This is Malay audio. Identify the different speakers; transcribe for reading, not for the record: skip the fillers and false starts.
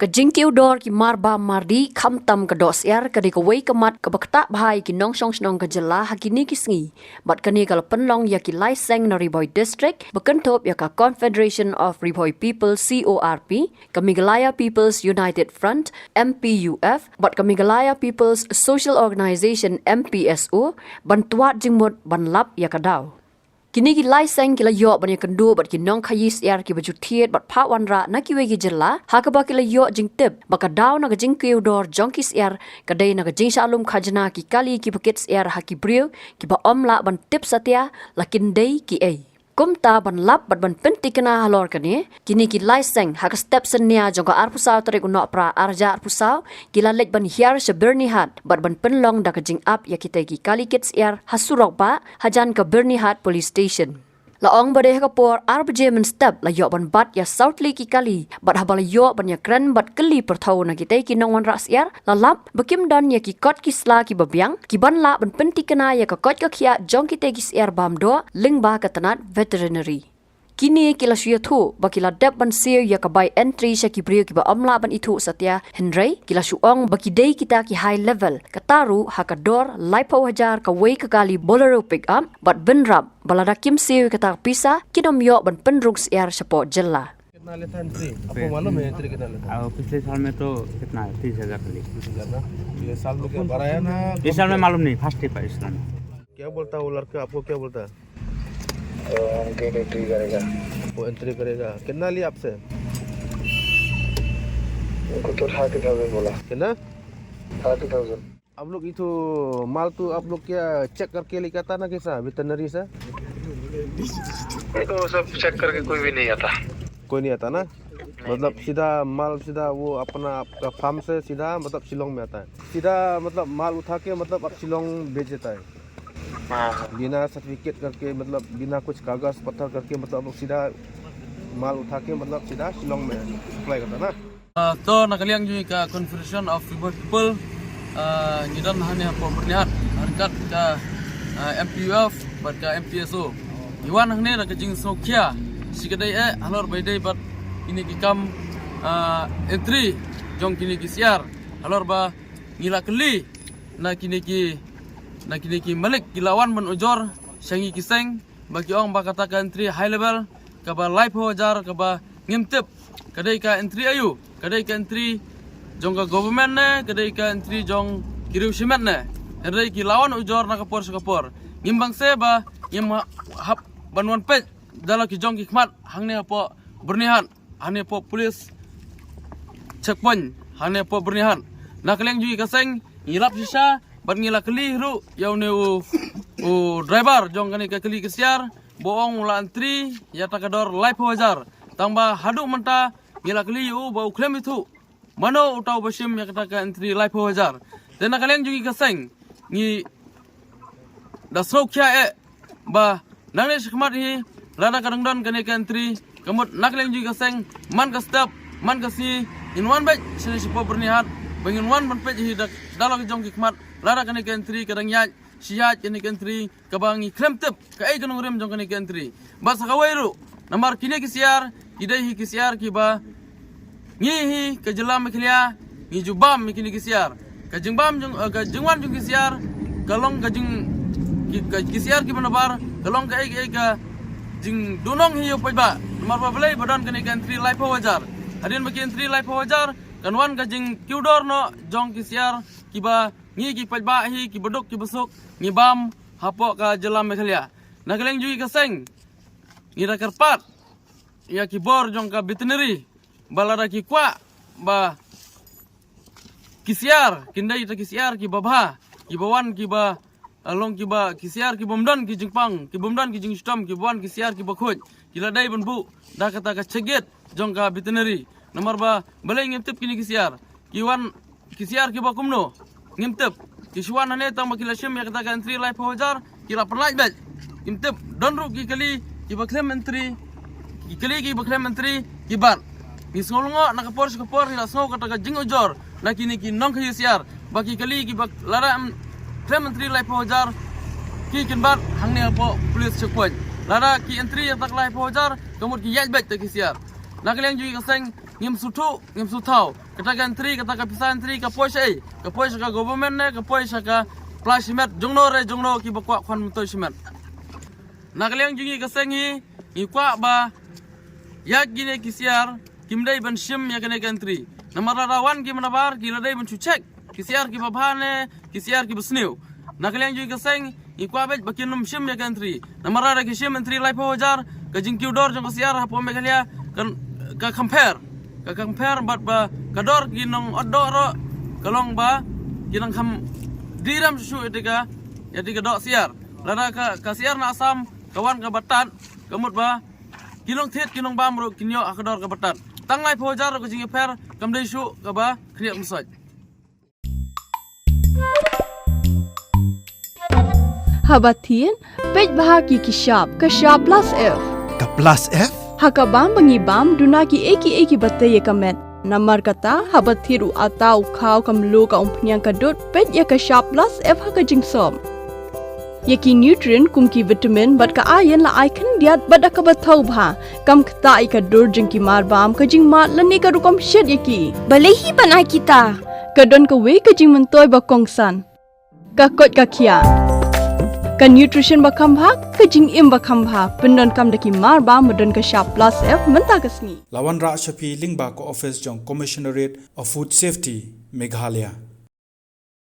Speaker 1: Kajingkiu dor ki marba mardi khamtam ka dos yar ka dikawai kamat ka bakta bhai ki nong song snong ka jela hakini kisngi bat kani kal penlong ya ki laiseng na Riboy district bekentop ya ka Confederation of Riboy People CORP Kamigalaya People's United Front MPUF bat Kamigalaya People's Social Organization MPSO bantuat jingmut banlap ya kadaw. Kini ki laiseng kila yo ban yakandu bat ki nong khayis yar ki bajutiet bat pha wanra na ki wegi jella hakaba kila yo jing tip baka daw na jing kiu dor jonkis yar kadai na jing shalum khajna ki kali ki buckets yar haki brio ki ba omla ban tip satya lakin dei ki ei kumta ban lap bat ban pentikna halor kani kini ki laiseng hak step senia jonga arpusau tarik unok pra arja arpusau kila lek ban hiar seberni hat bat ban penlong da jing up ya kita ki kali kits yar hasurok ba hajan ka berni hat police station laong badeh ka por arbje men step la yo ban bat ya southly ki kali bat habal yo ban ya kran bat keli perthau na kita ki nong wan ras yar la lap bekim dan ya ki kot ki sla ki babyang ki ban la ban pentikna ya ka kot ka khia jong kita ki yar bam do ling ba ka tanat veterinary kini kila suya thu bakila dep ban sir ya ka by entry sha ki brio ki ba amla ban ithu satya henry kila suong baki dei kita ki high level kataru hakador laipo hajar ka wei ka gali bolero pick up bat benrap balada kim sir kata pisa kidom yo ban penruks yar support jella
Speaker 2: कितना लेता है एंट्री आपको मालूम है एंट्री कितना लेता है
Speaker 3: पिछले साल में तो कितना 30,000 खाली
Speaker 2: 30,000 ना ये साल में क्या बढ़ाया ना
Speaker 3: इस साल में मालूम नहीं फर्स्ट ही पाई इस साल में
Speaker 2: क्या बोलता है वो लड़का आपको क्या बोलता है
Speaker 4: एंट्री करेगा
Speaker 2: वो एंट्री करेगा कितना लिया आपसे
Speaker 4: उनको तो 30,000 बोला
Speaker 2: कितना
Speaker 4: 30,000
Speaker 2: आप लोग इतो माल तो आप लोग क्या चेक करके लेके आता ना कैसा वेटरनरी से
Speaker 4: तो सब चेक करके कोई भी नहीं आता
Speaker 2: कोई नहीं आता ना मतलब सीधा माल सीधा वो अपना आपका फार्म से सीधा मतलब शिलोंग में आता है सीधा मतलब माल उठा के मतलब आप शिलोंग भेज देता है बिना सर्टिफिकेट करके मतलब बिना कुछ कागज पत्थर करके मतलब आप लोग सीधा माल उठा के मतलब सीधा शिलोंग में सप्लाई करता ना
Speaker 5: तो nakaliang juga ka Confederation of Riboy People ngidan hanya pemernihan harkat ka MPUF bat ka MPSO iwan hne na kajing sokya sikadai halor baidai bat ini kikam entry jong kini kisiar halor ba ngila keli na kini ki malik kilawan men ujor sangi kiseng bagi ong ba kata ka entry high level ka ba live hojar ka ba ngimtip kadai ka entry ayu kadai ka entry jong ka government ne kadai ka entry jong kiriu simet ne kadai ki lawan ujor na kapor sakapor ngimbang se ba yem hap banwan pej dalam ki jong ki khmat hangne po bernihan hane po police checkpoint hane po bernihan nakleng ju kaseng ngilap sisa ban ngila keli ru yau ne u driver jong kani ka keli kesiar boong la antri ya takador live wajar tamba hadu menta ngila keli u bau claim itu mano utau basim ya kata ka antri live wajar dan nakleng ju kaseng ngi da sokya ba nangne shikmat hi lada kadangdan kane country kamut nakleng juga seng man ka step man ka si in one batch sini sipo bernihat bangin one ban page hi dalam jong kikmat lada kane country kadang ya siat kane country kabangi klem tip ka ai kanung rem jong kane country bas kawairu namar kini kisiar idai hi kisiar ki ba ngi hi ka jelam khlia ngi jubam kini kisiar ka jingbam jong ka jingwan jong kisiar kalong ka jing kisiar ki manabar kalong ka ai ka jing dunong hiyo pajba marba belai badan kani country life wajar hadin bagi country life wajar kanwan ka jing kiudor no jong kisiar kiba ngi ki pajba hi ki bedok ki besok ngi bam hapo ka jelam mekhalia nagaleng jui ka seng ngi ra karpat ya ki bor jong ka veterinary balada ki kwa ba kisiar kindai ta kisiar ki babha ki bawan ki ba along ki ba kisiar ki bomdan ki jingpang ki bomdan ki jingstom ki bon kisiar ki bakhoj ki ladai banbu da kata ka ceget jong ka veterinary nomor ba balai ngimtip kini kisiar ki wan kisiar ki bakumno ngimtip ki shwan hane tang makila shim ya kata ka entry life hojar ki la perlaj baj ngimtip donru ki kali ki baklem entry ki kali ki baklem entry ki bar ki ngolngo nakapor skapor ni la so kata ka jing ujor na kini ki nong kisiar baki kali ki bak lara Menteri Life Hojar ki kinbat hangne po police checkpoint lada ki entry yang tak Life Hojar kemudian ki yaj bet kisiar nakleng ju kaseng ngim su thau kata gantri kata ka pisantri ka poisa ka government ne ka poisa ka plasmet jongno ki bakwa kwan mutoi simet nakaliang jungi ka sengi ikwa ba yak gine kisiar kimdai ban shim ya kene gantri namara rawan ki manabar ki ladai ban chuchek kisiar ki babhane kisiar ki busniu nakaliang jungi ka seng ikwa bet bakinum shim ya gantri namara ki shim entri lai pojar ka jingkiu dor jong kisiar hapo megalia kan ka compare bat ba kador ginong odoro kalong ba ginang ham diram su etika yatika dok siar lada ka siar na asam kawan ka batat kamut ba kinong thet kinong ba mro kinyo akador ka batat tangai pojar ko jingi per kamdei su ka ba kriak musaj
Speaker 6: Habatin pej bahagi kishap plus F
Speaker 7: Ka plus F?
Speaker 6: Hakabam bangibam dunaki eki batay kamet. Namar kata habathiru atau kau kamlu ka umpnyang kadut pet ya ka sharp plus F haka jingsom. Yaki nutrient kumki vitamin bat ka ayan la icon diat bat ka bathau bha kam kta ka dur jingki marbam ka jing mat lani ka rukom shed yaki. Balehi banai kita. Kadon ka we ka jing mentoy ba kongsan. Ka kot ka kia. Ka nutrition bakam bhak ka jing im bakam bha pendon kam daki mar ba modon ka sharp plus F menta kasni
Speaker 7: Lawan Ra Shafi Lingba ko office jong Commissionerate of Food Safety Meghalaya.